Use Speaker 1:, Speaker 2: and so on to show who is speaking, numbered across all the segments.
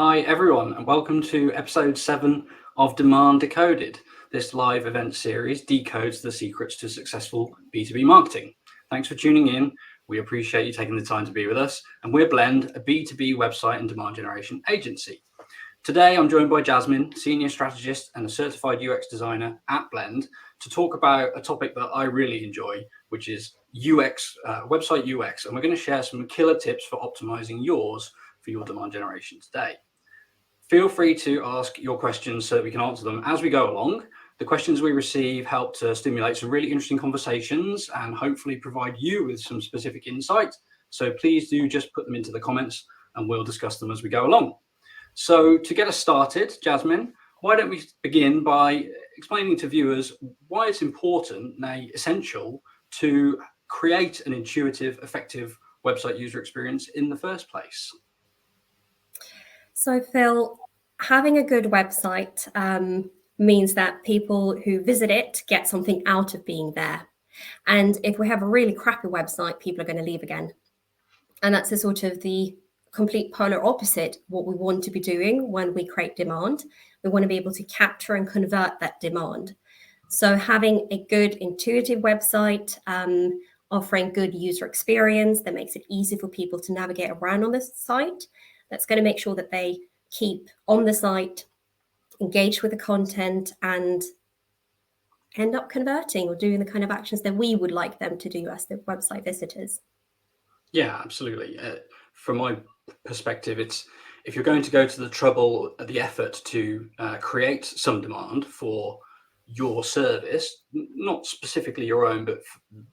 Speaker 1: Hi everyone, and welcome to episode 7 of Demand Decoded. This live event series decodes the secrets to successful B2B marketing. Thanks for tuning in. We appreciate you taking the time to be with us. And we're Blend, a B2B website and demand generation agency. Today, I'm joined by Jasmine, senior strategist and a certified UX designer at Blend, to talk about a topic that I really enjoy, which is UX, website UX. And we're going to share some killer tips for optimizing yours for your demand generation today. Feel free to ask your questions so that we can answer them as we go along. The questions we receive help to stimulate some really interesting conversations and hopefully provide you with some specific insight. So please do just put them into the comments and we'll discuss them as we go along. So to get us started, Jasmine, why don't we begin by explaining to viewers why it's important, nay, essential, to create an intuitive, effective website user experience in the first place?
Speaker 2: So, Phil, having a good website means that people who visit it get something out of being there. And if we have a really crappy website, people are going to leave again. And that's the complete polar opposite what we want to be doing when we create demand. We want to be able to capture and convert that demand. So having a good intuitive website, offering good user experience that makes it easy for people to navigate around on this site, that's going to make sure that they keep on the site, engage with the content, and end up converting or doing the kind of actions that we would like them to do as the website visitors.
Speaker 1: Yeah, absolutely. From my perspective, it's if you're going to go to the trouble, the effort to create some demand for your service, not specifically your own, but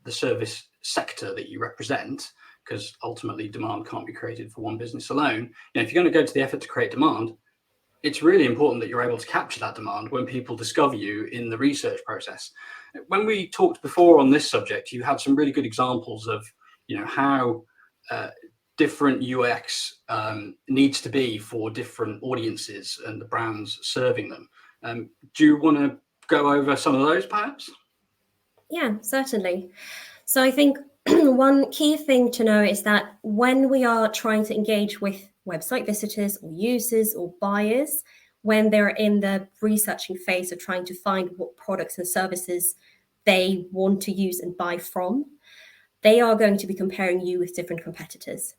Speaker 1: the service sector that you represent, because ultimately demand can't be created for one business alone. If you're going to go to the effort to create demand, it's really important that you're able to capture that demand when people discover you in the research process. When we talked before on this subject, you had some really good examples of how different UX needs to be for different audiences and the brands serving them. Do you want to go over some of those perhaps?
Speaker 2: Yeah, certainly. So I think one key thing to know is that when we are trying to engage with website visitors or users or buyers, when they're in the researching phase of trying to find what products and services they want to use and buy from, they are going to be comparing you with different competitors.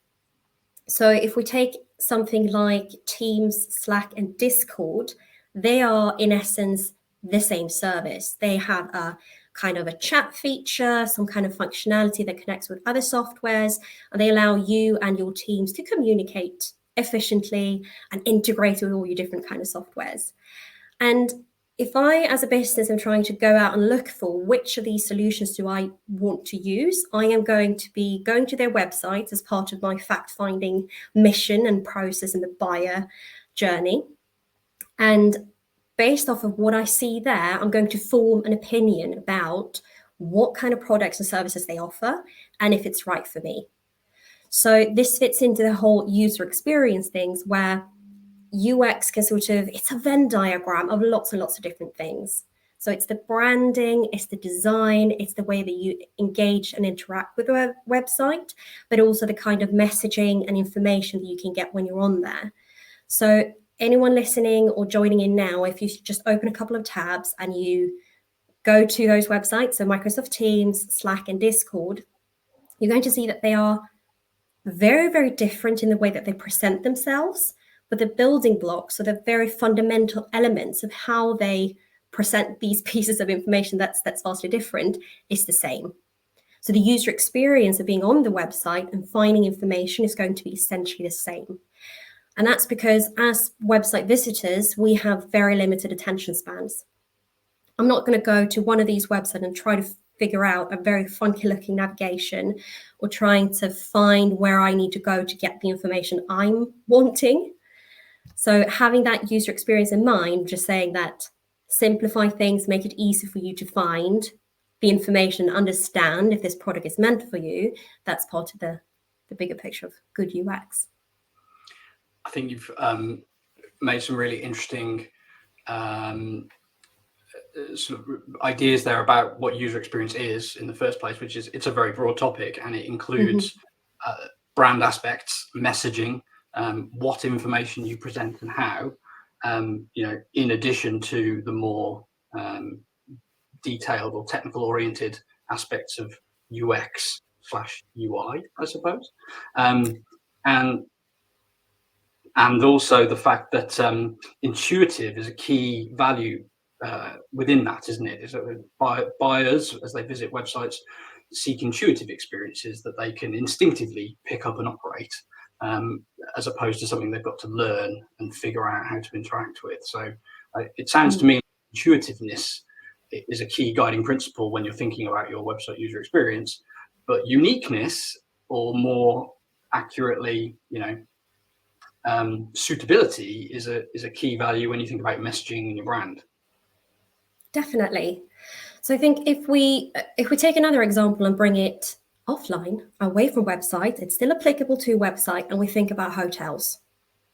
Speaker 2: So if we take something like Teams, Slack, and Discord, they are in essence the same service. They have a kind of a chat feature, some kind of functionality that connects with other softwares, and they allow you and your teams to communicate efficiently and integrate with all your different kind of softwares. And if I, as a business, am trying to go out and look for which of these solutions do I want to use, I am going to be going to their websites as part of my fact-finding mission and process in the buyer journey. And based off of what I see there, I'm going to form an opinion about what kind of products and services they offer and if it's right for me. So this fits into the whole user experience things where UX can it's a Venn diagram of lots and lots of different things. So it's the branding, it's the design, it's the way that you engage and interact with a website, but also the kind of messaging and information that you can get when you're on there. So anyone listening or joining in now, if you just open a couple of tabs and you go to those websites, so Microsoft Teams, Slack, and Discord, you're going to see that they are very, very different in the way that they present themselves, but the building blocks, so the very fundamental elements of how they present these pieces of information that's vastly different, is the same. So the user experience of being on the website and finding information is going to be essentially the same. And that's because as website visitors, we have very limited attention spans. I'm not going to go to one of these websites and try to figure out a very funky looking navigation or trying to find where I need to go to get the information I'm wanting. So having that user experience in mind, just saying that simplify things, make it easy for you to find the information, understand if this product is meant for you, that's part of the bigger picture of good UX.
Speaker 1: I think you've made some really interesting sort of ideas there about what user experience is in the first place, which is it's a very broad topic and it includes brand aspects, messaging, what information you present and how, in addition to the more detailed or technical oriented aspects of UX/UI, I suppose. And also the fact that intuitive is a key value within that, isn't it? Is that buyers, as they visit websites, seek intuitive experiences that they can instinctively pick up and operate, as opposed to something they've got to learn and figure out how to interact with. So it sounds to me intuitiveness is a key guiding principle when you're thinking about your website user experience, but uniqueness, or more accurately, suitability is a key value when you think about messaging and your brand.
Speaker 2: Definitely. So I think if we take another example and bring it offline, away from websites, it's still applicable to a website, and we think about hotels.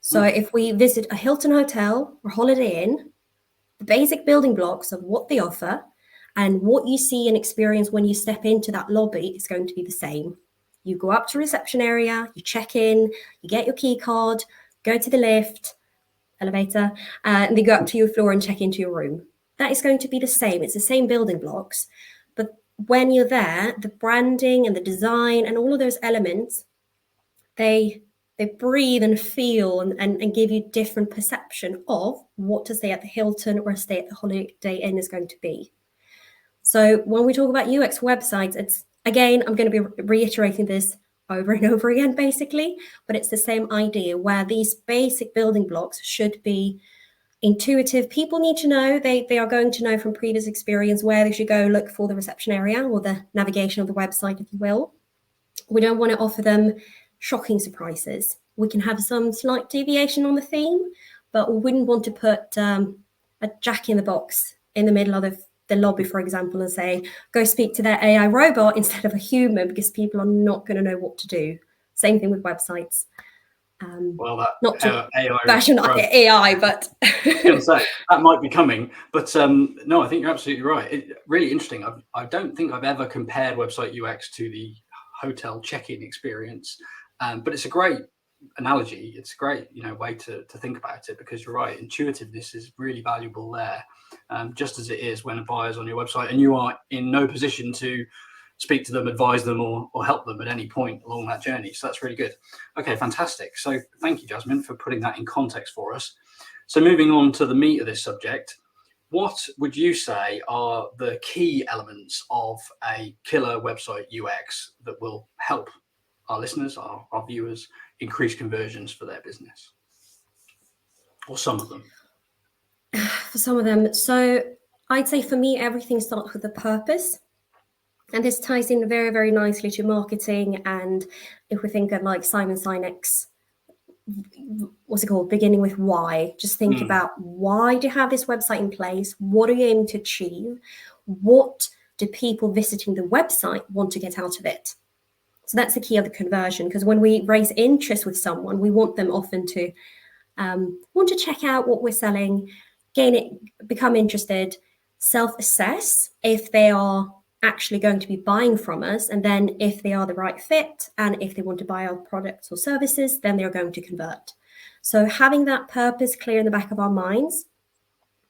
Speaker 2: So if we visit a Hilton hotel or Holiday Inn, the basic building blocks of what they offer and what you see and experience when you step into that lobby is going to be the same. You go up to reception area, you check in, you get your key card, go to the lift, elevator, and then go up to your floor and check into your room. That is going to be the same. It's the same building blocks. But when you're there, the branding and the design and all of those elements, they breathe and feel and give you different perception of what a stay at the Hilton or a stay at the Holiday Inn is going to be. So when we talk about UX websites, it's, again, I'm going to be reiterating this over and over again, basically, but it's the same idea where these basic building blocks should be intuitive. People need to know, they are going to know from previous experience where they should go look for the reception area or the navigation of the website, if you will. We don't want to offer them shocking surprises. We can have some slight deviation on the theme, but we wouldn't want to put a jack in the box in the middle of the lobby, for example, and say, go speak to their AI robot instead of a human, because people are not going to know what to do. Same thing with websites.
Speaker 1: Well, that
Speaker 2: not to
Speaker 1: AI
Speaker 2: fashion AI, but
Speaker 1: I was going to say that might be coming. But no, I think you're absolutely right. Really interesting. I don't think I've ever compared website UX to the hotel check-in experience, but it's a great analogy. It's a great way to think about it, because you're right. Intuitiveness is really valuable there, just as it is when a buyer's on your website and you are in no position to speak to them, advise them, or help them at any point along that journey. So that's really good. Okay, fantastic. So thank you, Jasmine, for putting that in context for us. So moving on to the meat of this subject, what would you say are the key elements of a killer website UX that will help our listeners, our viewers, increase conversions for their business? Or some of them?
Speaker 2: For some of them. So I'd say for me, everything starts with a purpose. And this ties in very, very nicely to marketing. And if we think of like Simon Sinek's, what's it called? Beginning with why. Just think about, why do you have this website in place? What are you aiming to achieve? What do people visiting the website want to get out of it? So that's the key of the conversion, because when we raise interest with someone, we want them often to want to check out what we're selling, gain it, become interested, self-assess if they are actually going to be buying from us, and then if they are the right fit and if they want to buy our products or services, then they're going to convert. So having that purpose clear in the back of our minds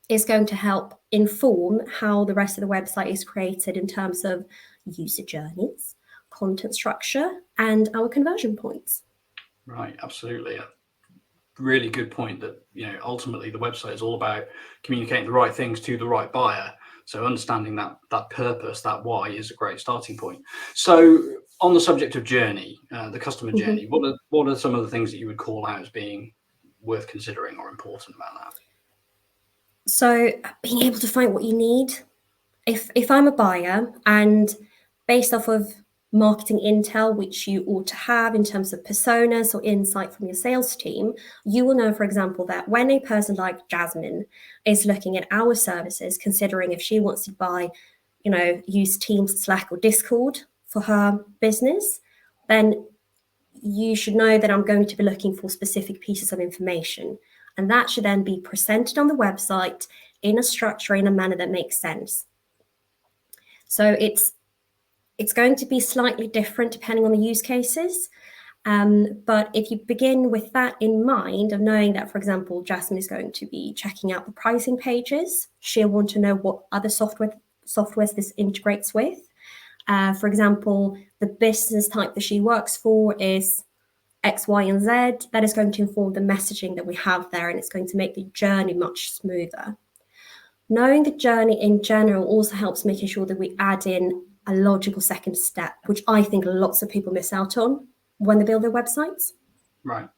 Speaker 2: is going to help inform how the rest of the website is created in terms of user journeys, content structure, and our conversion points.
Speaker 1: Right, absolutely. A really good point that ultimately the website is all about communicating the right things to the right buyer. So understanding that purpose, that why, is a great starting point. So on the subject of journey, the customer journey, what are some of the things that you would call out as being worth considering or important about that?
Speaker 2: So being able to find what you need. If I'm a buyer, and based off of marketing intel, which you ought to have in terms of personas or insight from your sales team, you will know, for example, that when a person like Jasmine is looking at our services, considering if she wants to buy, use Teams, Slack, or Discord for her business, then you should know that I'm going to be looking for specific pieces of information. And that should then be presented on the website in a structure, in a manner that makes sense. So it's going to be slightly different depending on the use cases. But if you begin with that in mind, of knowing that, for example, Jasmine is going to be checking out the pricing pages, she'll want to know what other softwares this integrates with. For example, the business type that she works for is X, Y, and Z. That is going to inform the messaging that we have there, and it's going to make the journey much smoother. Knowing the journey in general also helps making sure that we add in a logical second step, which I think lots of people miss out on when they build their websites.
Speaker 1: Right.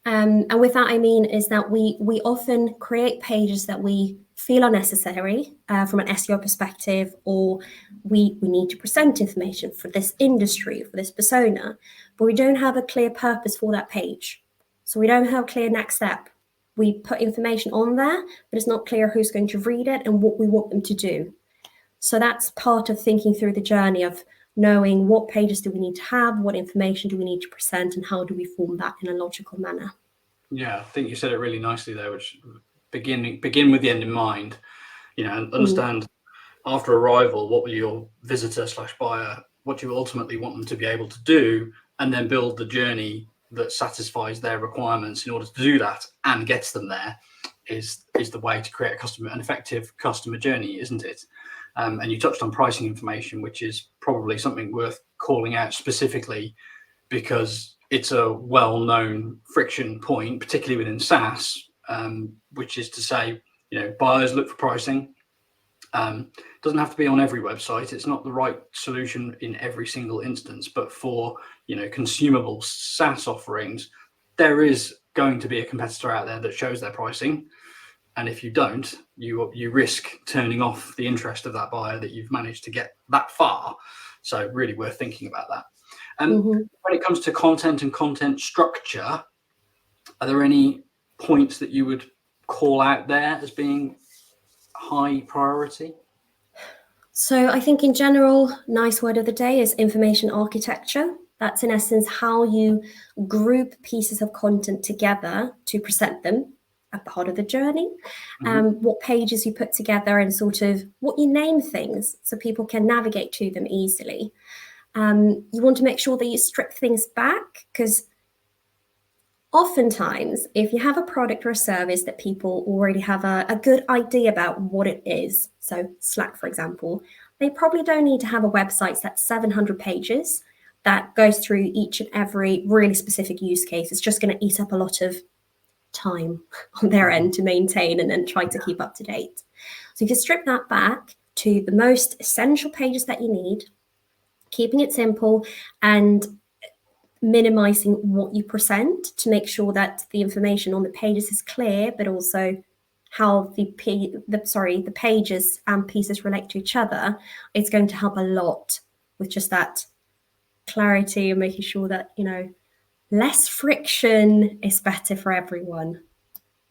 Speaker 2: And with that, I mean is that we often create pages that we feel are necessary from an SEO perspective, or we need to present information for this industry, for this persona, but we don't have a clear purpose for that page. So we don't have a clear next step. We put information on there, but it's not clear who's going to read it and what we want them to do. So that's part of thinking through the journey of knowing what pages do we need to have, what information do we need to present, and how do we form that in a logical manner.
Speaker 1: Yeah, I think you said it really nicely there, which begin with the end in mind, and understand after arrival, what will your visitor / buyer, what do you ultimately want them to be able to do, and then build the journey that satisfies their requirements in order to do that and gets them there is the way to create an effective customer journey, isn't it? And you touched on pricing information, which is probably something worth calling out specifically because it's a well-known friction point, particularly within SaaS, which is to say, buyers look for pricing. Doesn't have to be on every website. It's not the right solution in every single instance, but for consumable SaaS offerings, there is going to be a competitor out there that shows their pricing. And if you don't, you risk turning off the interest of that buyer that you've managed to get that far. So really worth thinking about that. And when it comes to content and content structure, are there any points that you would call out there as being high priority?
Speaker 2: So I think in general, nice word of the day is information architecture. That's in essence how you group pieces of content together to present them at the heart of the journey, what pages you put together, and sort of what you name things so people can navigate to them easily. You want to make sure that you strip things back, because oftentimes if you have a product or a service that people already have a good idea about what it is, so Slack, for example, they probably don't need to have a website that's 700 pages that goes through each and every really specific use case. It's just going to eat up a lot of time on their end to maintain and then try to keep up to date. So if you strip that back to the most essential pages that you need, keeping it simple and minimizing what you present to make sure that the information on the pages is clear, but also how the pages and pieces relate to each other, it's going to help a lot with just that clarity and making sure that, less friction is better for everyone.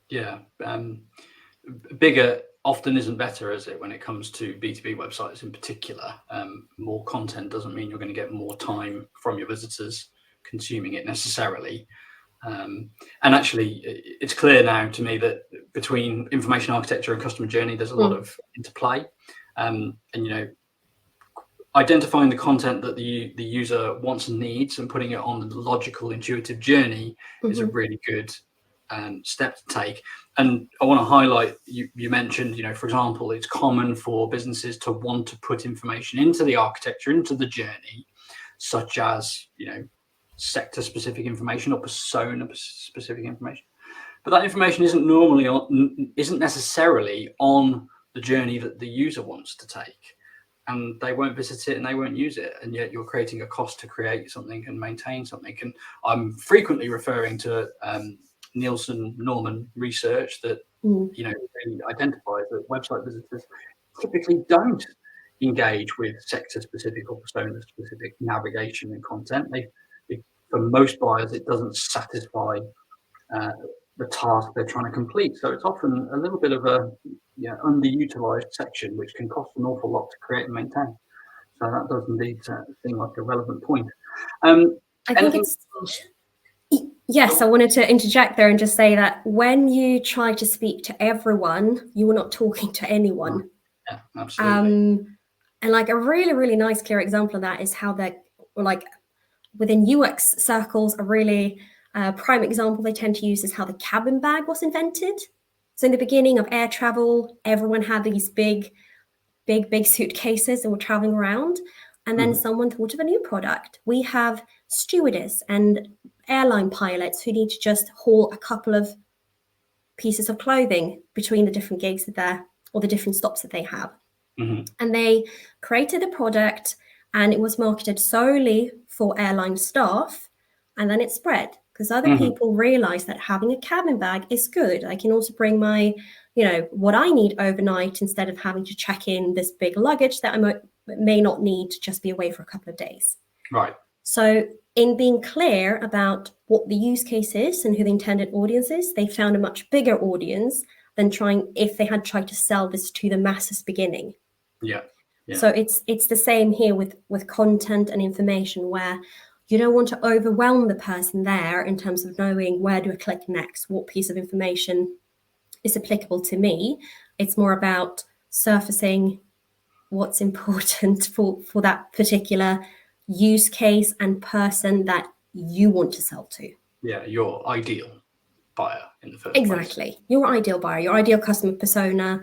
Speaker 1: Yeah. Bigger often isn't better, is it, when it comes to B2B websites in particular? More content doesn't mean you're going to get more time from your visitors consuming it necessarily. And actually, it's clear now to me that between information architecture and customer journey, there's a lot of interplay. And identifying the content that the user wants and needs and putting it on the logical, intuitive journey is a really good step to take. And I want to highlight, you mentioned, for example, it's common for businesses to want to put information into the architecture, into the journey, such as, sector-specific information or persona-specific information. But that information isn't necessarily on the journey that the user wants to take. And they won't visit it and they won't use it. And yet you're creating a cost to create something and maintain something. And I'm frequently referring to Nielsen Norman research that really identifies that website visitors typically don't engage with sector-specific or persona-specific navigation and content. For most buyers, it doesn't satisfy the task they're trying to complete. So it's often a little bit of a underutilized section, which can cost an awful lot to create and maintain. So that does indeed seem like a relevant point.
Speaker 2: I think yes, I wanted to interject there and just say that when you try to speak to everyone, you are not talking to anyone.
Speaker 1: Yeah, absolutely.
Speaker 2: And like a really, really nice, clear example of that is how they're like within UX circles, a really prime example they tend to use is how the cabin bag was invented. So in the beginning of air travel, everyone had these big suitcases and were traveling around. And then someone thought of a new product. We have stewardess and airline pilots who need to just haul a couple of pieces of clothing between the different gigs or the different stops that they have. And they created a product, and it was marketed solely for airline staff. And then it spread because other people realized that having a cabin bag is good. I can also bring my, what I need overnight instead of having to check in this big luggage that I may not need to just be away for a couple of days.
Speaker 1: Right.
Speaker 2: So in being clear about what the use case is and who the intended audience is, they found a much bigger audience than if they had tried to sell this to the masses beginning.
Speaker 1: Yeah.
Speaker 2: So it's the same here with content and information, where you don't want to overwhelm the person there in terms of knowing where do I click next, what piece of information is applicable to me. It's more about surfacing what's important for that particular use case and person that you want to sell to.
Speaker 1: Yeah, your ideal buyer in the first place.
Speaker 2: Exactly. Your ideal buyer, your ideal customer persona,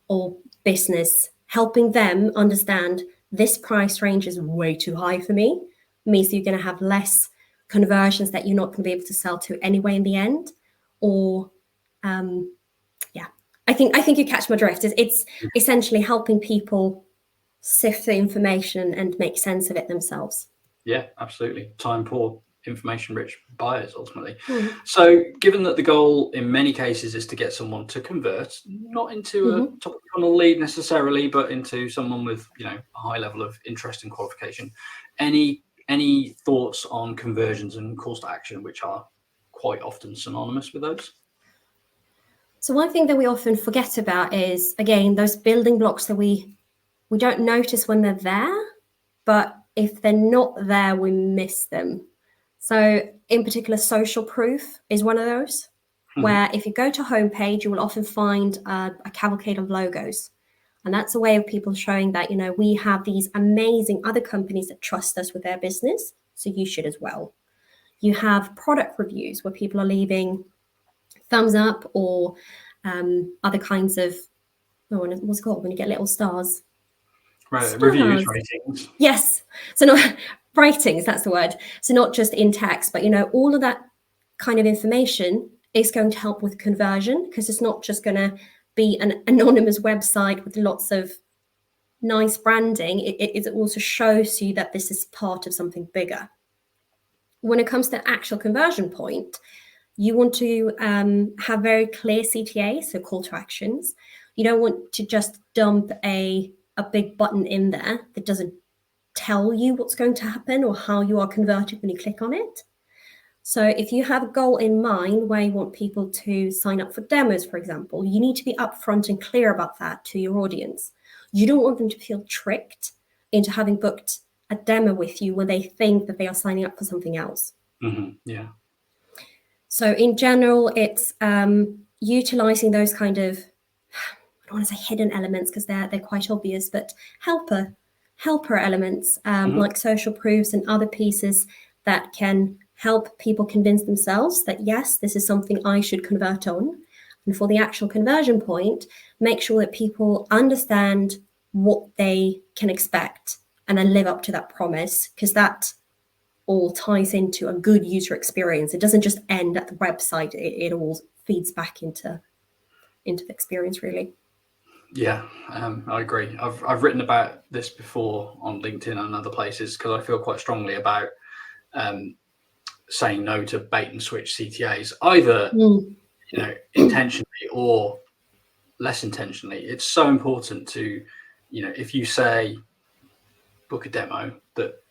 Speaker 2: or business, helping them understand this price range is way too high for me, means you're going to have less conversions that you're not going to be able to sell to anyway in the end. Or I think you catch my drift. It's essentially helping people sift the information and make sense of it themselves.
Speaker 1: Yeah, absolutely. Time poor, information rich buyers ultimately. So given that the goal in many cases is to get someone to convert, not into a top of funnel lead necessarily, but into someone with a high level of interest and qualification, any thoughts on conversions and calls to action, which are quite often synonymous with those?
Speaker 2: So one thing that we often forget about is, again, those building blocks that we don't notice when they're there, but if they're not there, we miss them. So in particular, social proof is one of those, where if you go to homepage, you will often find a cavalcade of logos. And that's a way of people showing that, we have these amazing other companies that trust us with their business, so you should as well. You have product reviews where people are leaving thumbs up or other kinds of, what's it called when you get little stars?
Speaker 1: Right, reviews, ratings.
Speaker 2: Yes. So not ratings, that's the word. So not just in text, but all of that kind of information is going to help with conversion, because it's not just going to be an anonymous website with lots of nice branding. It also shows you that this is part of something bigger. When it comes to actual conversion point, you want to have very clear CTA, so call to actions. You don't want to just dump a big button in there that doesn't tell you what's going to happen or how you are converted when you click on it. So if you have a goal in mind where you want people to sign up for demos, for example, you need to be upfront and clear about that to your audience. You don't want them to feel tricked into having booked a demo with you when they think that they are signing up for something else.
Speaker 1: Yeah.
Speaker 2: So in general, it's utilizing those kind of, I don't want to say hidden elements because they're quite obvious, but helper elements like social proofs and other pieces that can help people convince themselves that, yes, this is something I should convert on. And for the actual conversion point, make sure that people understand what they can expect and then live up to that promise, because that all ties into a good user experience. It doesn't just end at the website. It all feeds back into the experience, really.
Speaker 1: Yeah, I agree. I've written about this before on LinkedIn and other places because I feel quite strongly about saying no to bait and switch CTAs, either intentionally or less intentionally. It's so important to, if you say book a demo, that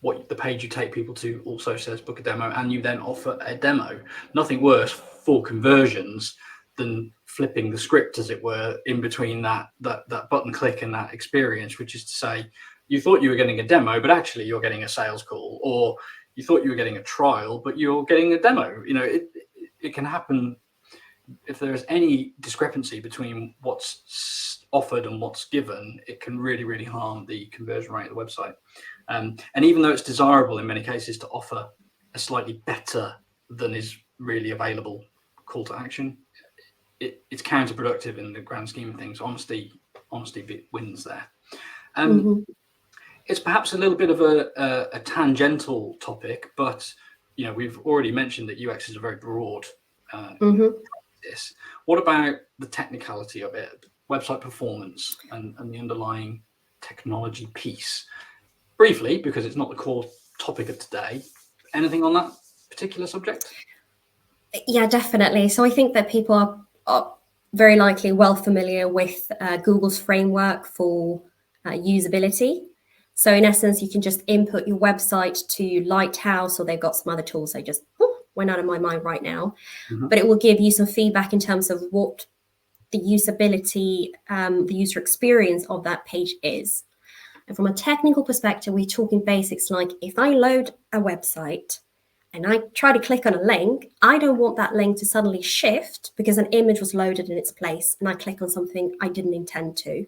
Speaker 1: what the page you take people to also says book a demo, and you then offer a demo. Nothing worse for conversions than flipping the script, as it were, in between that button click and that experience, which is to say you thought you were getting a demo, but actually you're getting a sales call, or you thought you were getting a trial, but you're getting a demo. It can happen if there is any discrepancy between what's offered and what's given, it can really harm the conversion rate of the website. And even though it's desirable in many cases to offer a slightly better than is really available call to action, it's counterproductive in the grand scheme of things. Honesty wins there. It's perhaps a little bit of a tangential topic, but we've already mentioned that UX is a very broad practice. What about the technicality of it, website performance, and the underlying technology piece? Briefly, because it's not the core topic of today. Anything on that particular subject?
Speaker 2: Yeah, definitely. So I think that people are very likely well familiar with Google's framework for usability. So in essence, you can just input your website to Lighthouse, or they've got some other tools. I just went out of my mind right now, but it will give you some feedback in terms of what the usability, the user experience of that page is. And from a technical perspective, we're talking basics like if I load a website and I try to click on a link, I don't want that link to suddenly shift because an image was loaded in its place and I click on something I didn't intend to.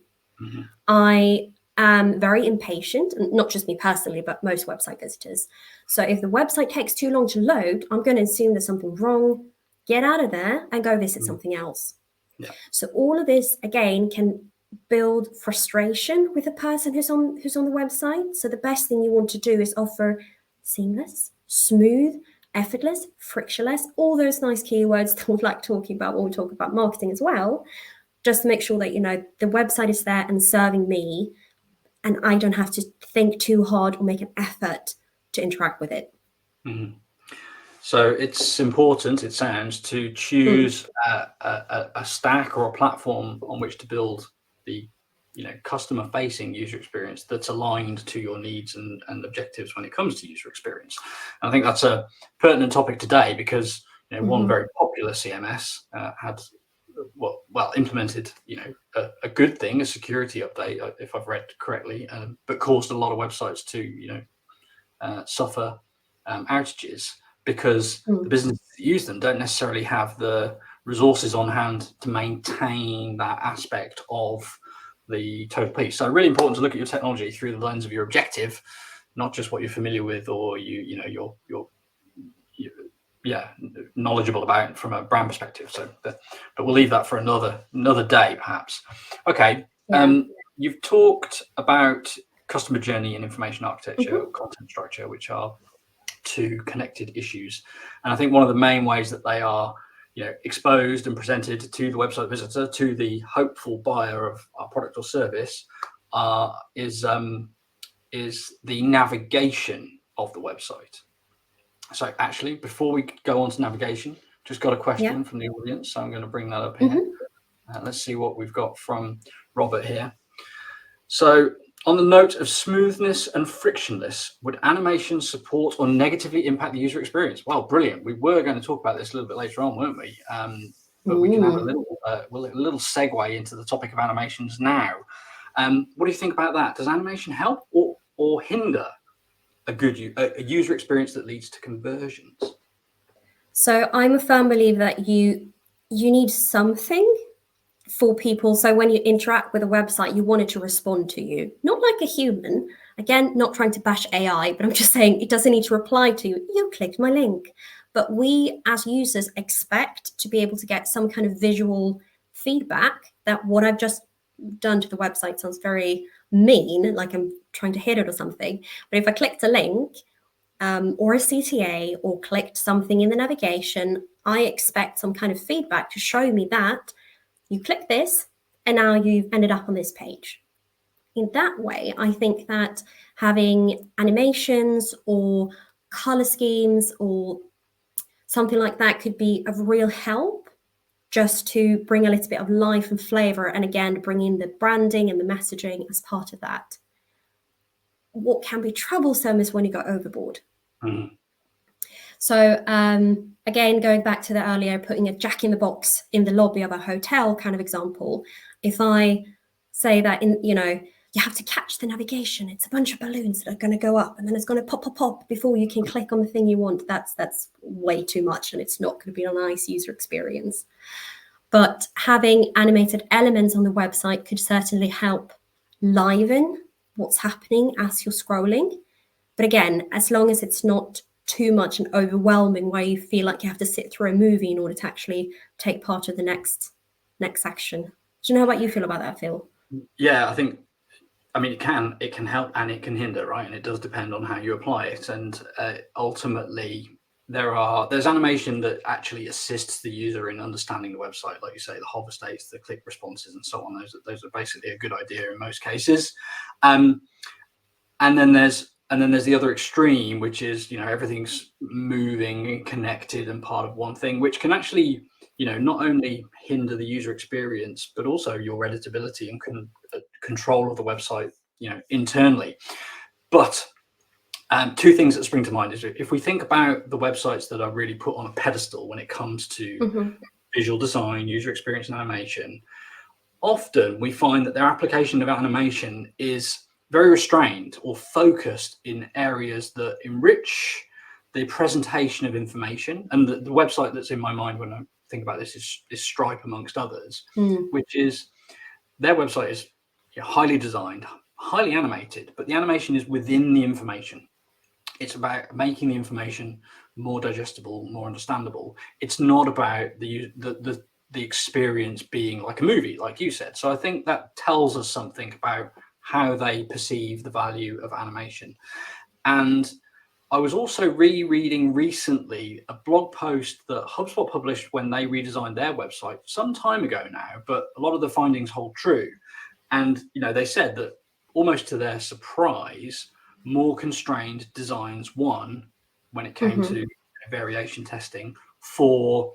Speaker 2: I am very impatient, and not just me personally, but most website visitors. So if the website takes too long to load, I'm going to assume there's something wrong, get out of there and go visit something else.
Speaker 1: Yeah.
Speaker 2: So all of this, again, can build frustration with a person who's on the website. So the best thing you want to do is offer seamless, smooth, effortless, frictionless, all those nice keywords that we like talking about when we talk about marketing as well, just to make sure that the website is there and serving me, and I don't have to think too hard or make an effort to interact with it.
Speaker 1: So it's important, it sounds, to choose a stack or a platform on which to build the customer-facing user experience that's aligned to your needs and objectives when it comes to user experience. And I think that's a pertinent topic today because one very popular CMS had implemented a good thing, a security update, if I've read correctly, but caused a lot of websites to suffer outages because the businesses that use them don't necessarily have the resources on hand to maintain that aspect of the total piece. So really important to look at your technology through the lens of your objective, not just what you're familiar with or you're knowledgeable about from a brand perspective. So but we'll leave that for another day perhaps. Okay. You've talked about customer journey and information architecture, content structure, which are two connected issues, and I think one of the main ways that they are exposed and presented to the website visitor, to the hopeful buyer of our product or service, is the navigation of the website. So actually, before we go on to navigation, just got a question from the audience, so I'm going to bring that up here. Let's see what we've got from Robert here. So, on the note of smoothness and frictionless, would animation support or negatively impact the user experience? Well, brilliant. We were going to talk about this a little bit later on, weren't we? But we can have a little segue into the topic of animations now. What do you think about that? Does animation help or hinder a good user experience that leads to conversions?
Speaker 2: So I'm a firm believer that you need something for people. So when you interact with a website, you want it to respond to you, not like a human. Again, not trying to bash AI, but I'm just saying it doesn't need to reply to you. You clicked my link. But we as users expect to be able to get some kind of visual feedback that what I've just done to the website sounds very mean, like I'm trying to hit it or something. But if I clicked a link or a CTA or clicked something in the navigation, I expect some kind of feedback to show me that you click this and now you've ended up on this page. In that way, I think that having animations or color schemes or something like that could be of real help, just to bring a little bit of life and flavor, and again, bring in the branding and the messaging as part of that. What can be troublesome is when you go overboard. So again, going back to the earlier, putting a Jack in the Box in the lobby of a hotel kind of example, if I say that you have to catch the navigation. It's a bunch of balloons that are going to go up, and then it's going to pop, pop, pop before you can click on the thing you want. That's way too much, and it's not going to be a nice user experience. But having animated elements on the website could certainly help liven what's happening as you're scrolling. But again, as long as it's not too much and overwhelming where you feel like you have to sit through a movie in order to actually take part of the next action. Do you know how about you feel about that, Phil?
Speaker 1: Yeah, I mean, it can help and it can hinder, right? And it does depend on how you apply it. And ultimately, there's animation that actually assists the user in understanding the website, like you say, the hover states, the click responses, and so on. Those are basically a good idea in most cases. And then there's the other extreme, which is, everything's moving and connected and part of one thing, which can actually, not only hinder the user experience, but also your editability and control of the website, internally. But two things that spring to mind is, if we think about the websites that are really put on a pedestal when it comes to visual design, user experience, and animation, often we find that their application of animation is very restrained or focused in areas that enrich the presentation of information. And the website that's in my mind when I think about this is Stripe, amongst others, which is, their website is highly designed, highly animated, but the animation is within the information. It's about making the information more digestible, more understandable. It's not about the experience being like a movie, like you said. So I think that tells us something about how they perceive the value of animation. And I was also rereading recently a blog post that HubSpot published when they redesigned their website some time ago now, but a lot of the findings hold true. And, they said that almost to their surprise, more constrained designs won when it came to variation testing for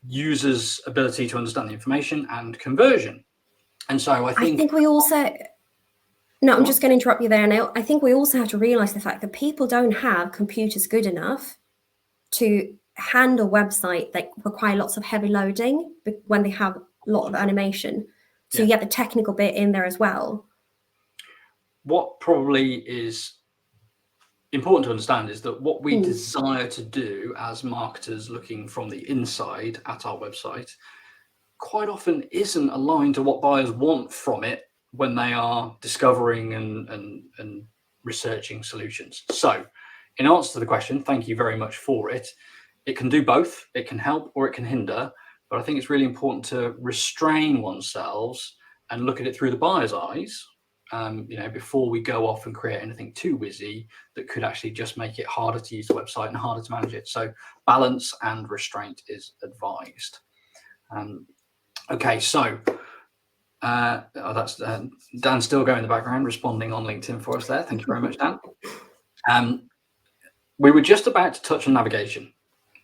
Speaker 1: users' ability to understand the information and conversion. And so I think
Speaker 2: we also... No, I'm just going to interrupt you there. Now, I think we also have to realize the fact that people don't have computers good enough to handle websites that require lots of heavy loading when they have a lot of animation. So you get the technical bit in there as well.
Speaker 1: What probably is important to understand is that what we desire to do as marketers looking from the inside at our website quite often isn't aligned to what buyers want from it when they are discovering and researching solutions. So in answer to the question, thank you very much for it. It can do both. It can help or it can hinder. But I think it's really important to restrain oneself and look at it through the buyer's eyes, before we go off and create anything too whizzy that could actually just make it harder to use the website and harder to manage it. So balance and restraint is advised. Okay, so that's Dan Stilgo in the background responding on LinkedIn for us there. Thank you very much, Dan. We were just about to touch on navigation,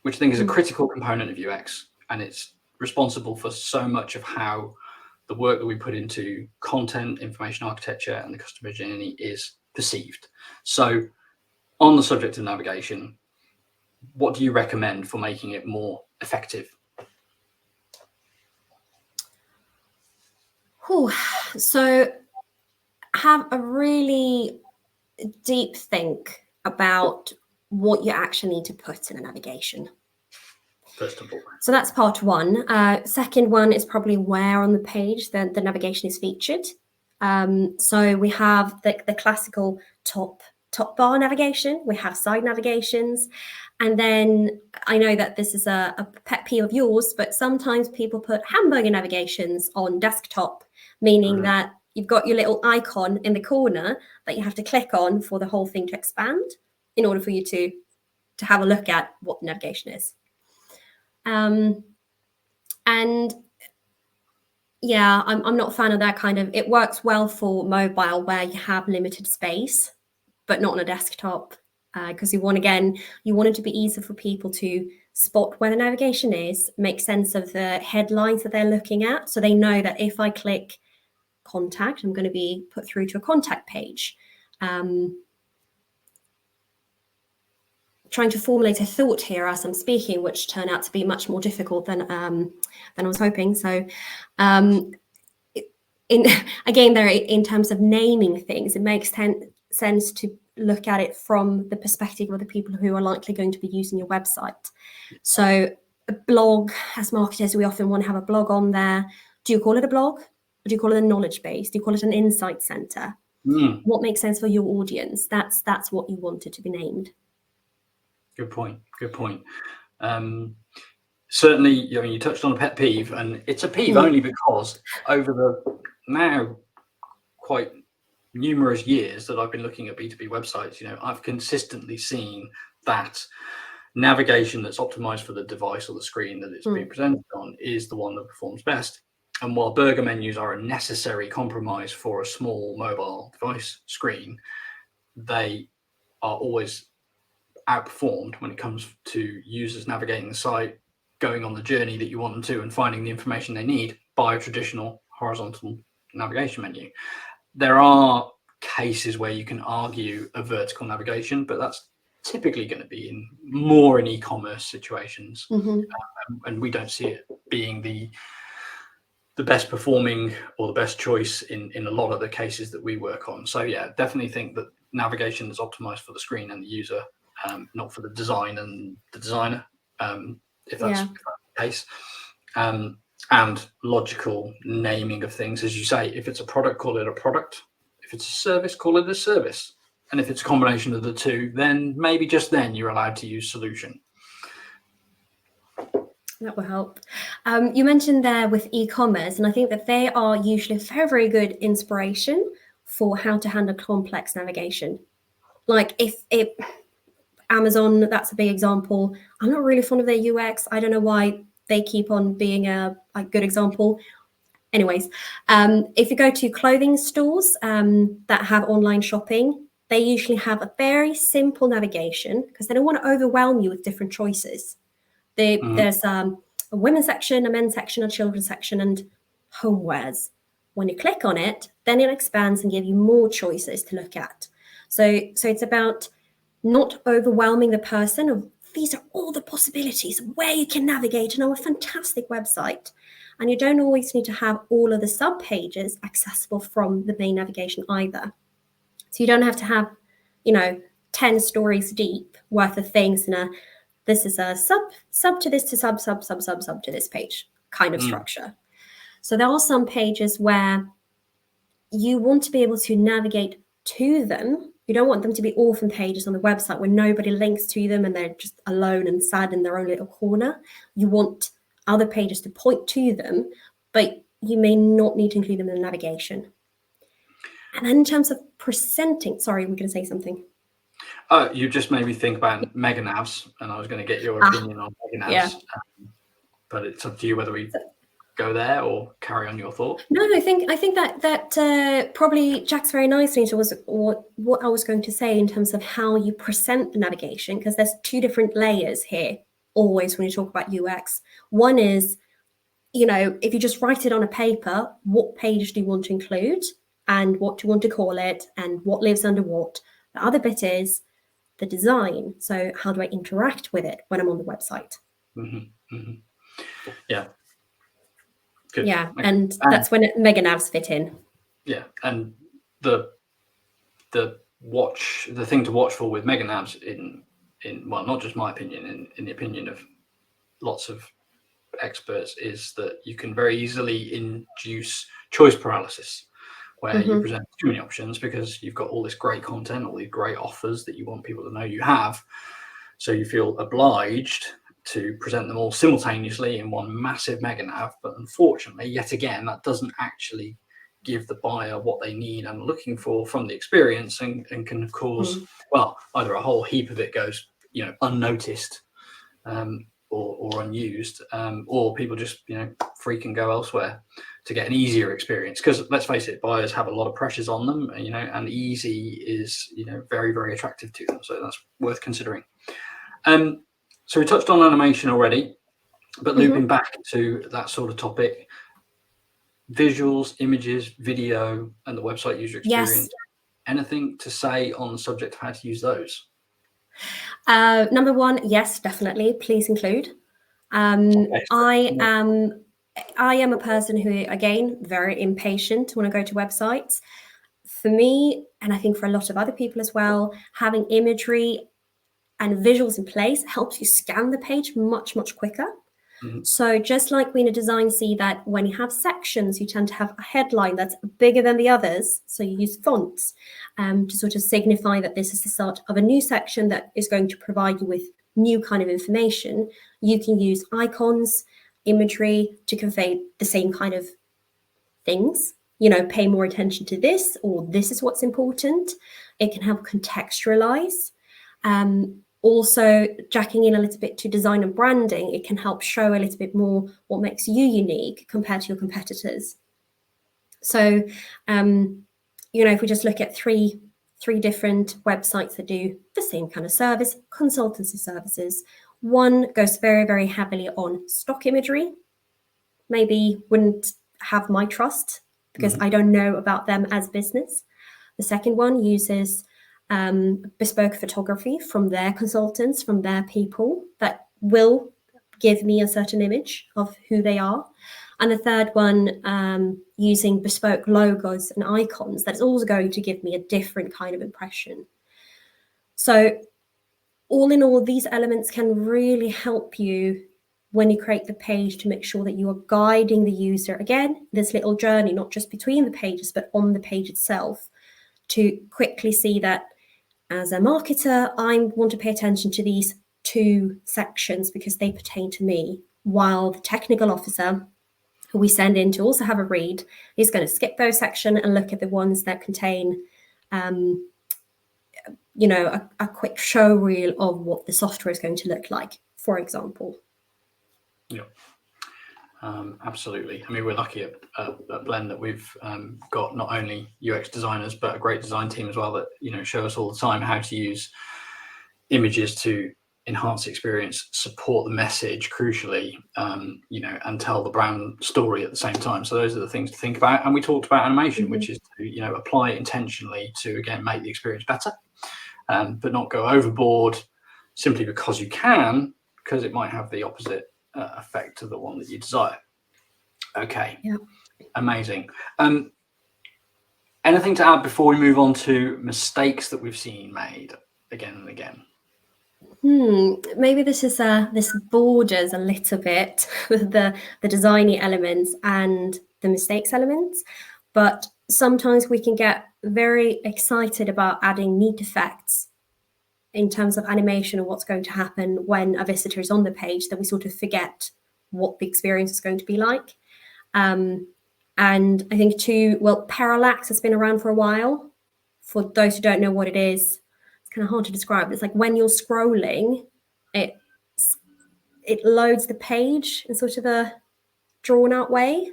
Speaker 1: which I think is a critical component of UX, and it's responsible for so much of how the work that we put into content, information architecture, and the customer journey is perceived. So on the subject of navigation, what do you recommend for making it more effective?
Speaker 2: So have a really deep think about what you actually need to put in a navigation.
Speaker 1: First of all.
Speaker 2: So that's part one. Second one is probably where on the page the navigation is featured. So we have the classical top bar navigation, we have side navigations, and then I know that this is a pet peeve of yours, but sometimes people put hamburger navigations on desktop, meaning that you've got your little icon in the corner that you have to click on for the whole thing to expand in order for you to have a look at what the navigation is. And yeah, I'm not a fan of that kind of, it works well for mobile where you have limited space, but not on a desktop, because you want it to be easy for people to spot where the navigation is, make sense of the headlines that they're looking at. So they know that if I click contact, I'm going to be put through to a contact page. Trying to formulate a thought here as I'm speaking, which turned out to be much more difficult than I was hoping. So again, there in terms of naming things, it makes sense to look at it from the perspective of the people who are likely going to be using your website. So a blog, as marketers, we often want to have a blog on there. Do you call it a blog? Or do you call it a knowledge base? Do you call it an insight center? What makes sense for your audience? That's what you want it to be named.
Speaker 1: Good point. Certainly, you touched on a pet peeve, and it's a peeve only because over the now quite numerous years that I've been looking at B2B websites, I've consistently seen that navigation that's optimized for the device or the screen that it's being presented on is the one that performs best. And while burger menus are a necessary compromise for a small mobile device screen, they are always outperformed when it comes to users navigating the site, going on the journey that you want them to, and finding the information they need by a traditional horizontal navigation menu. There are cases where you can argue a vertical navigation, but that's typically going to be more in e-commerce situations, and we don't see it being the best performing or the best choice in a lot of the cases that we work on. So yeah, definitely think that navigation is optimized for the screen and the user, not for the design and the designer, if that's the case. And logical naming of things, as you say. If it's a product, call it a product. If it's a service, call it a service. And if it's a combination of the two, then maybe just then you're allowed to use solution.
Speaker 2: That will help. You mentioned there with e-commerce, and I think that they are usually very, very good inspiration for how to handle complex navigation. Like if Amazon, that's a big example. I'm not really fond of their UX. I don't know why they keep on being a good example. Anyways, if you go to clothing stores that have online shopping, they usually have a very simple navigation because they don't want to overwhelm you with different choices. There's a women's section, a men's section, a children's section, and homewares. When you click on it, then it expands and gives you more choices to look at. So it's about not overwhelming the person of these are all the possibilities where you can navigate on our fantastic website. And you don't always need to have all of the sub pages accessible from the main navigation either. So you don't have to have, 10 stories deep worth of things in this is a sub to this to sub to this page kind of structure. So there are some pages where you want to be able to navigate to them. You don't want them to be orphan pages on the website where nobody links to them and they're just alone and sad in their own little corner. You want other pages to point to them, but you may not need to include them in the navigation. And then in terms of presenting, sorry, we're going to say something.
Speaker 1: You just made me think about mega navs, and I was going to get your opinion on mega navs.
Speaker 2: Yeah.
Speaker 1: But it's up to you whether we go there or carry on your thought.
Speaker 2: No, I think that probably jacks very nicely into what I was going to say in terms of how you present the navigation, because there's two different layers here always when you talk about UX. One is, if you just write it on a paper, what page do you want to include and what do you want to call it and what lives under what? The other bit is the design. So how do I interact with it when I'm on the website?
Speaker 1: Yeah. Good.
Speaker 2: Yeah, and that's when mega navs fit in.
Speaker 1: Yeah, and the thing to watch for with mega navs in well, not just my opinion, in the opinion of lots of experts, is that you can very easily induce choice paralysis, where you present too many options because you've got all this great content, all these great offers that you want people to know you have. So you feel obliged to present them all simultaneously in one massive mega nav. But unfortunately, yet again, that doesn't actually give the buyer what they need and are looking for from the experience, and can cause, well, either a whole heap of it goes, unnoticed or unused, or people just, freak and go elsewhere to get an easier experience. Because let's face it, buyers have a lot of pressures on them, and easy is, very, very attractive to them. So that's worth considering. So we touched on animation already, but looping back to that sort of topic, visuals, images, video, and the website user experience.
Speaker 2: Yes.
Speaker 1: Anything to say on the subject of how to use those?
Speaker 2: Number one, yes, definitely. Please include. I am I am a person who, again, very impatient when I go to websites. For me, and I think for a lot of other people as well, having imagery and visuals in place helps you scan the page much, much quicker. So just like we in a design see that when you have sections, you tend to have a headline that's bigger than the others. So you use fonts to sort of signify that this is the start of a new section that is going to provide you with new kind of information. You can use icons, imagery to convey the same kind of things. Pay more attention to this, or this is what's important. It can help contextualize. Also, jacking in a little bit to design and branding, it can help show a little bit more what makes you unique compared to your competitors. So, if we just look at three different websites that do the same kind of service, consultancy services, one goes very, very heavily on stock imagery. Maybe wouldn't have my trust because I don't know about them as business. The second one uses bespoke photography from their consultants, from their people that will give me a certain image of who they are. And the third one, using bespoke logos and icons, that's also going to give me a different kind of impression. So all in all, these elements can really help you when you create the page to make sure that you are guiding the user, again, this little journey, not just between the pages, but on the page itself, to quickly see that as a marketer, I want to pay attention to these 2 sections because they pertain to me, while the technical officer who we send in to also have a read is going to skip those sections and look at the ones that contain a quick show reel of what the software is going to look like, for example.
Speaker 1: Yeah, absolutely. I mean, we're lucky at Blend that we've got not only UX designers, but a great design team as well that, show us all the time how to use images to enhance the experience, support the message, crucially, and tell the brand story at the same time. So those are the things to think about. And we talked about animation, which is to, apply it intentionally to, again, make the experience better, but not go overboard simply because you can, because it might have the opposite effect to the one that you desire. Okay. Yeah. Amazing. Anything to add before we move on to mistakes that we've seen made again and again?
Speaker 2: Maybe this borders a little bit with the designy elements and the mistakes elements, but sometimes we can get very excited about adding neat effects in terms of animation and what's going to happen when a visitor is on the page, that we sort of forget what the experience is going to be like. And I think parallax has been around for a while. For those who don't know what it is, it's kind of hard to describe. It's like when you're scrolling, it loads the page in sort of a drawn out way.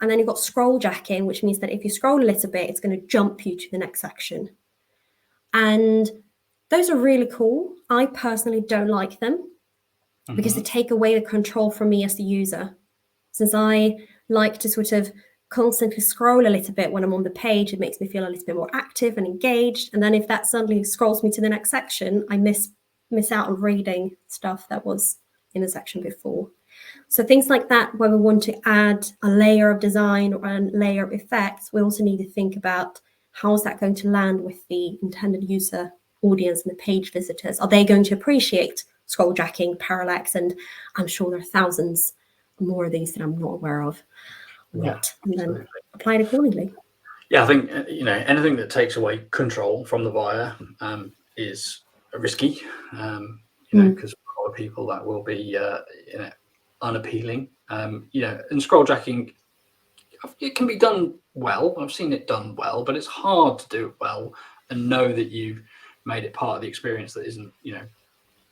Speaker 2: And then you've got scroll jacking, which means that if you scroll a little bit, it's going to jump you to the next section. And those are really cool. I personally don't like them because they take away the control from me as the user. Since I like to sort of constantly scroll a little bit when I'm on the page, it makes me feel a little bit more active and engaged. And then if that suddenly scrolls me to the next section, I miss out on reading stuff that was in the section before. So things like that, where we want to add a layer of design or a layer of effects, we also need to think about how is that going to land with the intended user audience and the page visitors. Are they going to appreciate scroll jacking, parallax, and I'm sure there are thousands more of these that I'm not aware of. And then apply it accordingly.
Speaker 1: Yeah, I think anything that takes away control from the buyer is risky. Because for a lot of people that will be unappealing. And scroll jacking, it can be done well. I've seen it done well, but it's hard to do it well and know that you've made it part of the experience that isn't,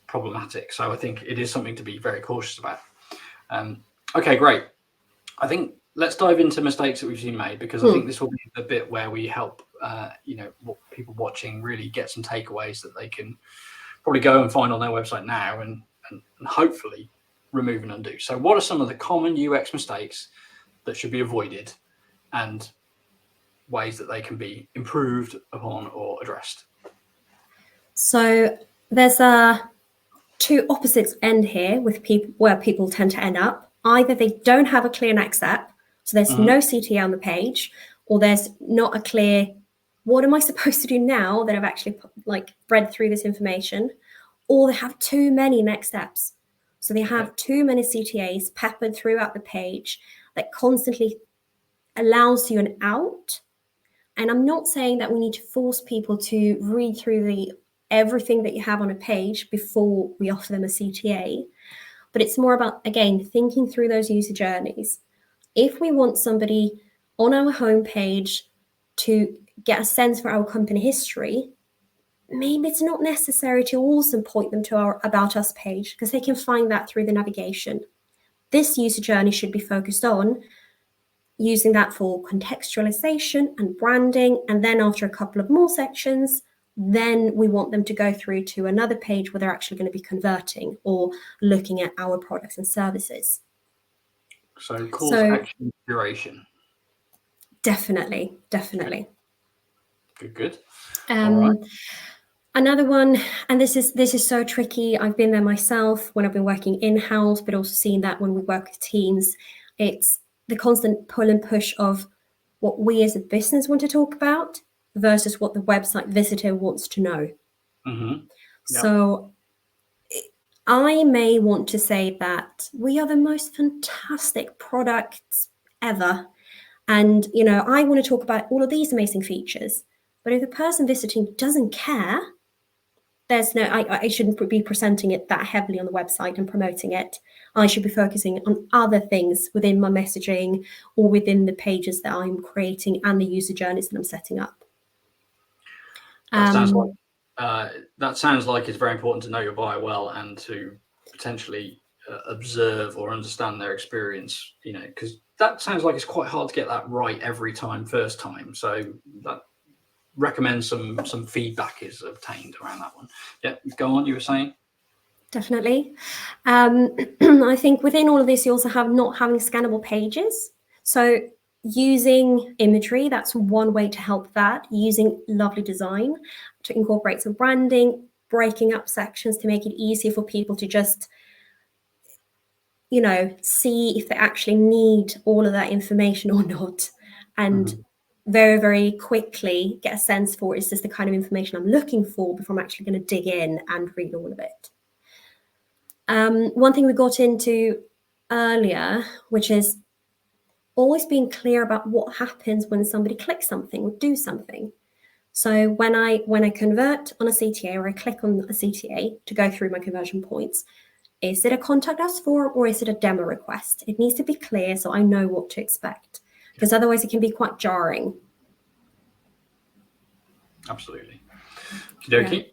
Speaker 1: problematic. So I think it is something to be very cautious about. Okay, great. I think let's dive into mistakes that we've seen made, because I think this will be the bit where we help, people watching really get some takeaways that they can probably go and find on their website now and hopefully remove and undo. So what are some of the common UX mistakes that should be avoided and ways that they can be improved upon or addressed?
Speaker 2: So there's two opposites end here with people where people tend to end up. either they don't have a clear next step, so there's no CTA on the page, or there's not a clear, what am I supposed to do now that I've actually like read through this information, or they have too many next steps. So they have too many CTAs peppered throughout the page that constantly allows you an out. And I'm not saying that we need to force people to read through everything that you have on a page before we offer them a CTA, but it's more about, again, thinking through those user journeys. If we want somebody on our homepage to get a sense for our company history, maybe it's not necessary to also point them to our About Us page, because they can find that through the navigation. This user journey should be focused on using that for contextualization and branding. And then after a couple of more sections, then we want them to go through to another page where they're actually going to be converting or looking at our products and services.
Speaker 1: So call to action duration.
Speaker 2: Definitely.
Speaker 1: Good.
Speaker 2: All right. Another one, and this is so tricky. I've been there myself when I've been working in-house, but also seen that when we work with teams, it's the constant pull and push of what we as a business want to talk about versus what the website visitor wants to know. So I may want to say that we are the most fantastic products ever. And, I want to talk about all of these amazing features. But if the person visiting doesn't care, I shouldn't be presenting it that heavily on the website and promoting it. I should be focusing on other things within my messaging or within the pages that I'm creating and the user journeys that I'm setting up.
Speaker 1: That sounds like it's very important to know your buyer well and to potentially observe or understand their experience, because that sounds like it's quite hard to get that right every time, first time. So that recommend some feedback is obtained around that one. Yeah, go on, you were saying?
Speaker 2: Definitely. I think within all of this, you also have not having scannable pages. So using imagery, that's one way to help that, using lovely design to incorporate some branding, breaking up sections to make it easier for people to just, see if they actually need all of that information or not. And very, very quickly get a sense for, is this the kind of information I'm looking for before I'm actually going to dig in and read all of it. One thing we got into earlier, which is always being clear about what happens when somebody clicks something or do something. So when I convert on a CTA or I click on a CTA to go through my conversion points, is it a contact us form or is it a demo request? It needs to be clear so I know what to expect, because otherwise it can be quite jarring.
Speaker 1: Absolutely. Okey-dokey.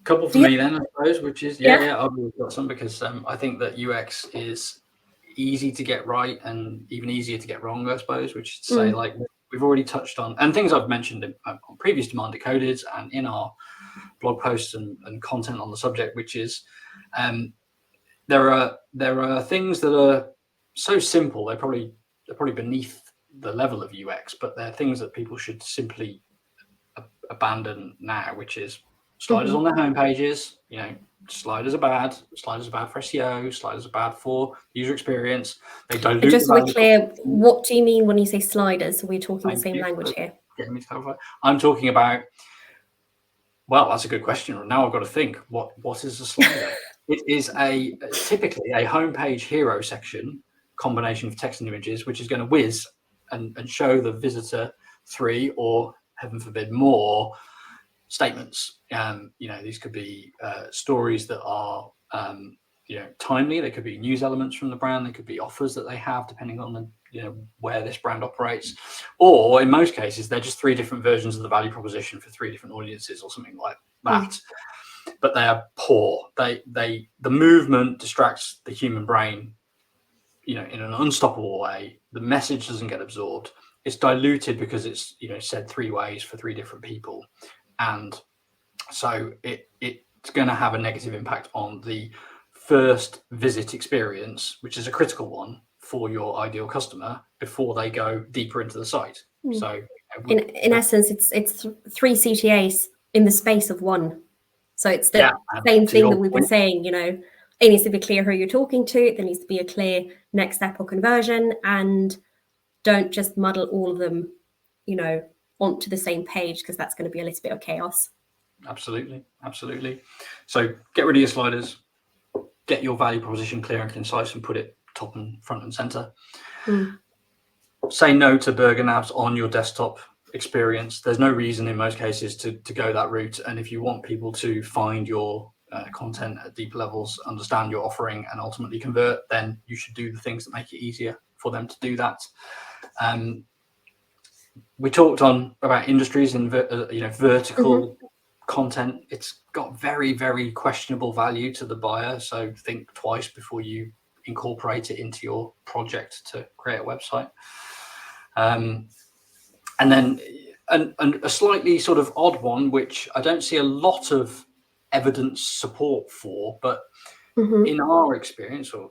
Speaker 1: Couple for me then, I suppose, which is I've got some, because I think that UX is easy to get right and even easier to get wrong, I suppose, which is to say, like we've already touched on, and things I've mentioned on previous Demand Decoded and in our blog posts and content on the subject, which is there are things that are so simple they're probably beneath the level of UX, but they're things that people should simply abandon now, which is sliders on their home pages. Sliders are bad. Sliders are bad for SEO. Sliders are bad for user experience. They dilute.
Speaker 2: Just to be clear, what do you mean when you say sliders? Are we talking the same language here?
Speaker 1: Get me to clarify. I'm talking about. Well, that's a good question. Now I've got to think. What is a slider? It is typically a homepage hero section combination of text and images, which is going to whiz and show the visitor 3 or, heaven forbid, more statements. These could be stories that are timely. They could be news elements from the brand. They could be offers that they have, depending on the where this brand operates. Or in most cases, they're just 3 different versions of the value proposition for 3 different audiences or something like that. But they are poor. The movement distracts the human brain, in an unstoppable way. The message doesn't get absorbed. It's diluted because it's said 3 ways for 3 different people. And so it's going to have a negative impact on the first visit experience, which is a critical one for your ideal customer before they go deeper into the site. So
Speaker 2: in essence, it's 3 CTAs in the space of 1. So it's the same thing that we've been saying, it needs to be clear who you're talking to. There needs to be a clear next step or conversion, and don't just muddle all of them, onto the same page, because that's going to be a little bit of chaos.
Speaker 1: Absolutely. So get rid of your sliders, get your value proposition clear and concise, and put it top and front and center. Say no to burger nabs on your desktop experience. There's no reason in most cases to go that route. And if you want people to find your content at deeper levels, understand your offering, and ultimately convert, then you should do the things that make it easier for them to do that. We talked about industries and vertical content. It's got very, very questionable value to the buyer, so think twice before you incorporate it into your project to create a website. And then a slightly sort of odd one, which I don't see a lot of evidence support for, but in our experience, or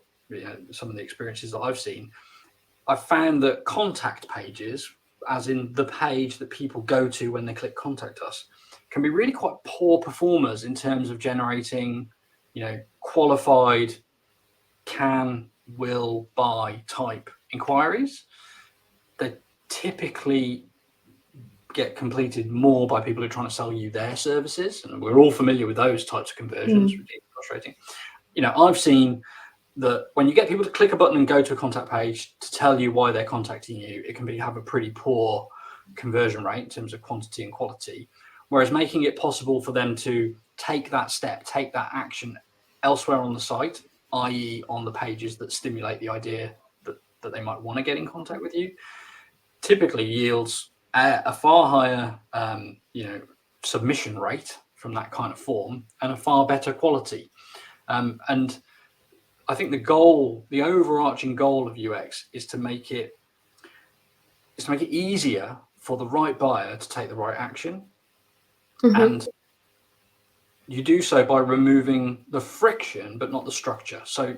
Speaker 1: some of the experiences that I've seen, I've found that contact pages, as in the page that people go to when they click contact us, can be really quite poor performers in terms of generating, qualified can, will, buy type inquiries. They typically get completed more by people who are trying to sell you their services, and we're all familiar with those types of conversions. Which is frustrating. I've seen that when you get people to click a button and go to a contact page to tell you why they're contacting you, it can have a pretty poor conversion rate in terms of quantity and quality. Whereas making it possible for them to take that step, take that action elsewhere on the site, i.e. on the pages that stimulate the idea that they might want to get in contact with you, typically yields a far higher submission rate from that kind of form, and a far better quality. And I think the overarching goal of UX is to make it easier for the right buyer to take the right action. And you do so by removing the friction, but not the structure. So,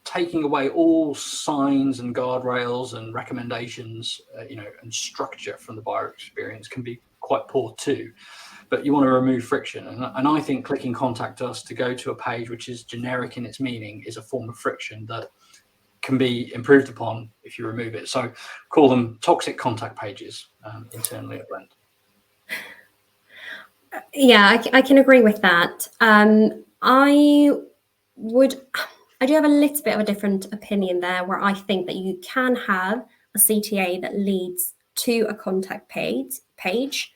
Speaker 1: taking away all signs and guardrails and recommendations, and structure from the buyer experience can be quite poor too. But you want to remove friction. And I think clicking contact us to go to a page which is generic in its meaning is a form of friction that can be improved upon if you remove it. So call them toxic contact pages internally at Blend.
Speaker 2: Yeah, I can agree with that. I do have a little bit of a different opinion there, where I think that you can have a CTA that leads to a contact page,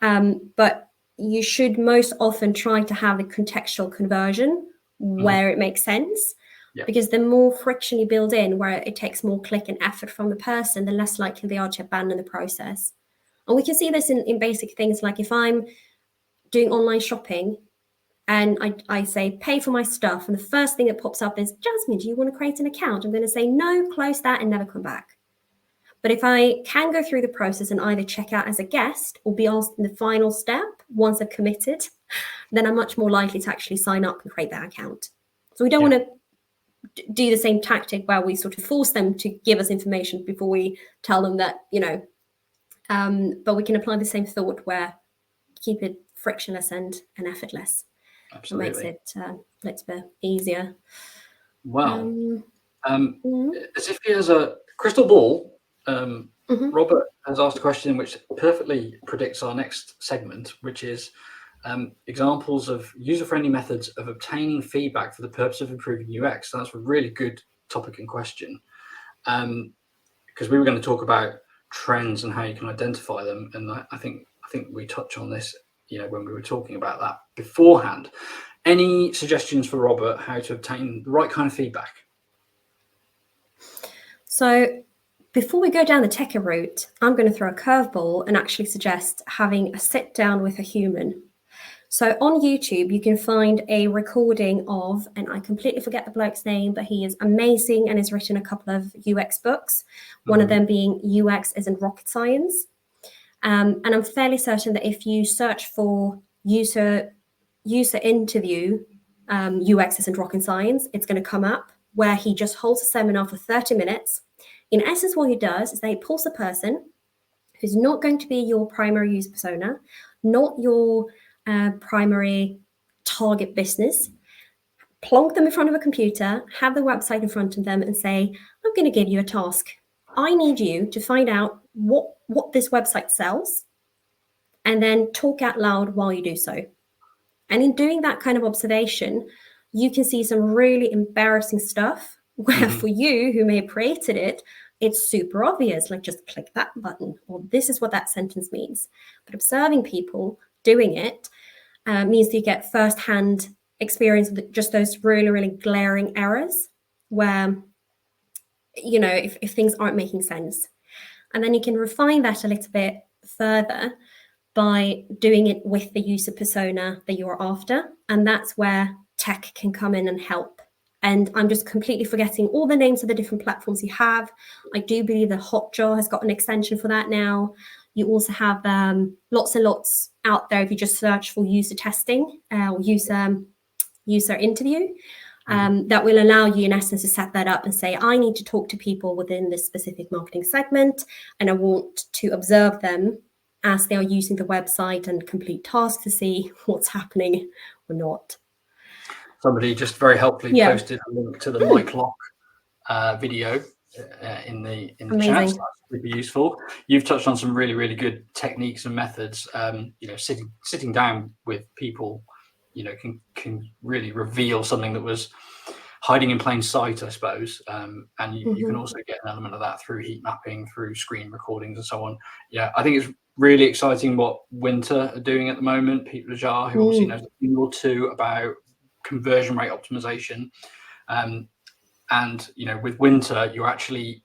Speaker 2: but you should most often try to have a contextual conversion where it makes sense.
Speaker 1: Yeah.
Speaker 2: Because the more friction you build in, where it takes more click and effort from the person, the less likely they are to abandon the process. And we can see this in basic things, like if I'm doing online shopping and I say pay for my stuff, and the first thing that pops up is, Jasmine, do you want to create an account? I'm going to say no, close that, and never come back. But if I can go through the process and either check out as a guest or be asked in the final step once I've committed, then I'm much more likely to actually sign up and create that account. So we don't want to do the same tactic where we sort of force them to give us information before we tell them that, but we can apply the same thought where keep it frictionless and effortless.
Speaker 1: Absolutely.
Speaker 2: It makes it a little bit easier.
Speaker 1: Well, as if he has a crystal ball, Robert has asked a question which perfectly predicts our next segment, which is examples of user-friendly methods of obtaining feedback for the purpose of improving UX. So that's a really good topic and question, because we were going to talk about trends and how you can identify them, and I think we touch on this, when we were talking about that beforehand. Any suggestions for Robert how to obtain the right kind of feedback?
Speaker 2: So before we go down the techie route, I'm going to throw a curveball and actually suggest having a sit down with a human. So on YouTube, you can find a recording of, and I completely forget the bloke's name, but he is amazing and has written a couple of UX books, one of them being UX Isn't Rocket Science. And I'm fairly certain that if you search for user interview, UX Isn't Rocket Science, it's going to come up, where he just holds a seminar for 30 minutes. In essence, what he does is that he pulls a person who's not going to be your primary user persona, not your primary target business, plonk them in front of a computer, have the website in front of them and say, I'm going to give you a task. I need you to find out what this website sells and then talk out loud while you do so. And in doing that kind of observation, you can see some really embarrassing stuff where for you who may have created it, it's super obvious, like just click that button, or this is what that sentence means. But observing people doing it means that you get firsthand experience with just those really, really glaring errors where, you know, if things aren't making sense. And then you can refine that a little bit further by doing it with the user persona that you're after. And that's where tech can come in and help. And I'm just completely forgetting all the names of the different platforms you have. I do believe that Hotjar has got an extension for that now. You also have lots and lots out there if you just search for user testing or user interview. That will allow you in essence to set that up and say, I need to talk to people within this specific marketing segment, and I want to observe them as they are using the website and complete tasks to see what's happening or not.
Speaker 1: Somebody just very helpfully posted a link to the Mike Lock video in the chat. That's super useful. You've touched on some really, really good techniques and methods. You know, sitting down with people, you know, can really reveal something that was hiding in plain sight, I suppose. And you can also get an element of that through heat mapping, through screen recordings and so on. Yeah, I think it's really exciting what Winter are doing at the moment. Pete Lajar, who obviously knows a thing or two about conversion rate optimization. And, you know, with Winter, you're actually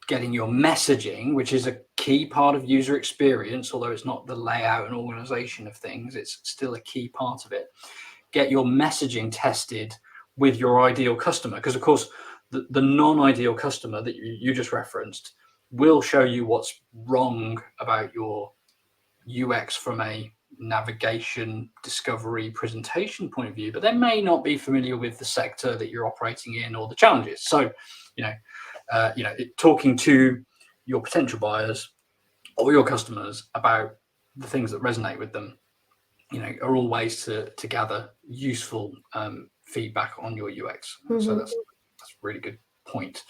Speaker 1: getting your messaging, which is a key part of user experience, although it's not the layout and organization of things, it's still a key part of it. Get your messaging tested with your ideal customer, because of course the non-ideal customer that you just referenced will show you what's wrong about your UX from a navigation, discovery, presentation point of view, but they may not be familiar with the sector that you're operating in or the challenges. So, talking to your potential buyers or your customers about the things that resonate with them, you know, are all ways to gather useful feedback on your UX. So that's a really good point.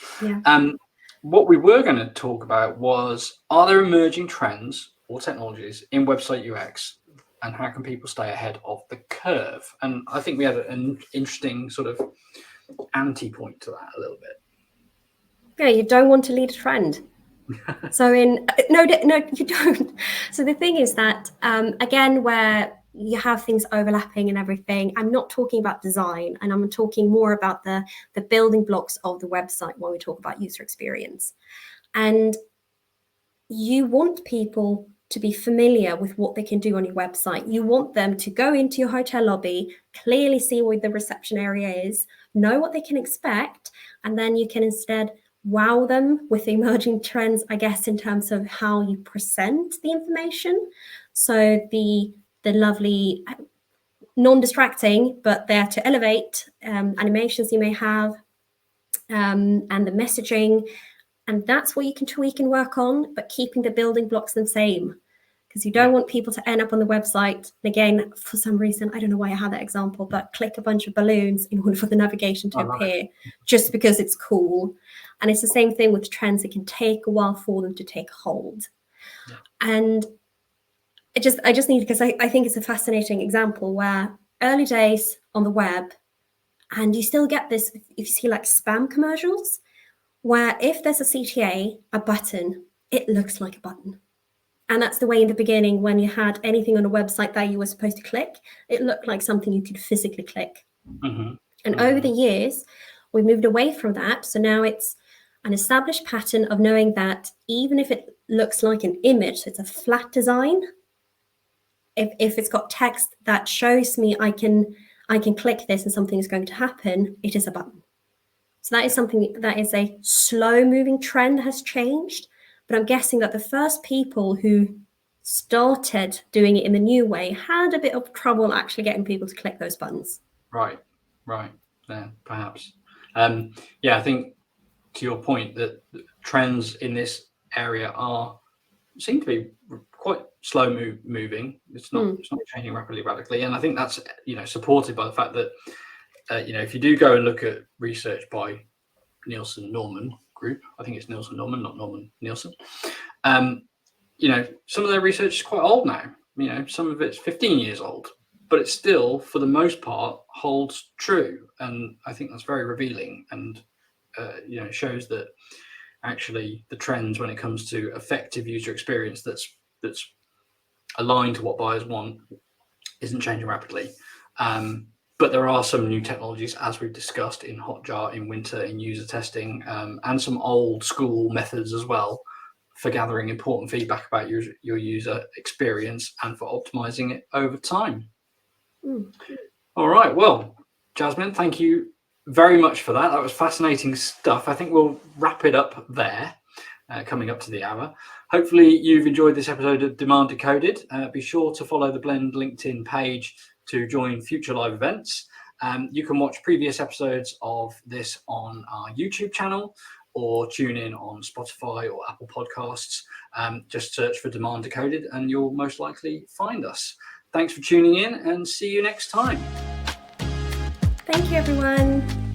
Speaker 1: What we were going to talk about was, are there emerging trends or technologies in website UX, and how can people stay ahead of the curve? And I think we had an interesting sort of anti-point to that a little bit.
Speaker 2: Yeah, you don't want to lead a trend. So no, you don't. So the thing is that, again, where you have things overlapping and everything, I'm not talking about design, and I'm talking more about the building blocks of the website when we talk about user experience. And you want people to be familiar with what they can do on your website. You want them to go into your hotel lobby, clearly see where the reception area is, know what they can expect, and then you can instead wow them with the emerging trends, I guess, in terms of how you present the information. So the lovely, non-distracting, but there to elevate animations you may have, and the messaging. And that's what you can tweak and work on, but keeping the building blocks the same. Because you don't want people to end up on the website, and again, for some reason, I don't know why I had that example, but click a bunch of balloons in order for the navigation to appear, just because it's cool. And it's the same thing with trends. It can take a while for them to take hold. And I just need, because I think it's a fascinating example where early days on the web, and you still get this, if you see like spam commercials, where if there's a CTA, a button, it looks like a button. And that's the way in the beginning, when you had anything on a website that you were supposed to click, it looked like something you could physically click. And over the years, we moved away from that. So now it's an established pattern of knowing that even if it looks like an image, it's a flat design. If it's got text that shows me I can click this and something is going to happen, it is a button. So that is something that is a slow moving trend that has changed. But I'm guessing that the first people who started doing it in the new way had a bit of trouble actually getting people to click those buttons.
Speaker 1: Right. Yeah, perhaps. I think to your point that trends in this area seem to be quite slow moving. It's not changing radically, and I think that's supported by the fact that if you do go and look at research by Nielsen Norman Group, I think it's Nielsen Norman, not Norman Nielsen. Some of their research is quite old now. Some of it's 15 years old, but it still, for the most part, holds true. And I think that's very revealing, and it shows that actually the trends when it comes to effective user experience that's aligned to what buyers want isn't changing rapidly. But there are some new technologies, as we've discussed, in Hotjar, in Winter, in user testing, and some old school methods as well for gathering important feedback about your user experience and for optimizing it over time. All right. Well, Jasmine, thank you very much for that. That was fascinating stuff. I think we'll wrap it up there, coming up to the hour. Hopefully you've enjoyed this episode of Demand Decoded. Be sure to follow the Blend LinkedIn page to join future live events. You can watch previous episodes of this on our YouTube channel, or tune in on Spotify or Apple Podcasts. Just search for Demand Decoded and you'll most likely find us. Thanks for tuning in, and see you next time.
Speaker 2: Thank you, everyone.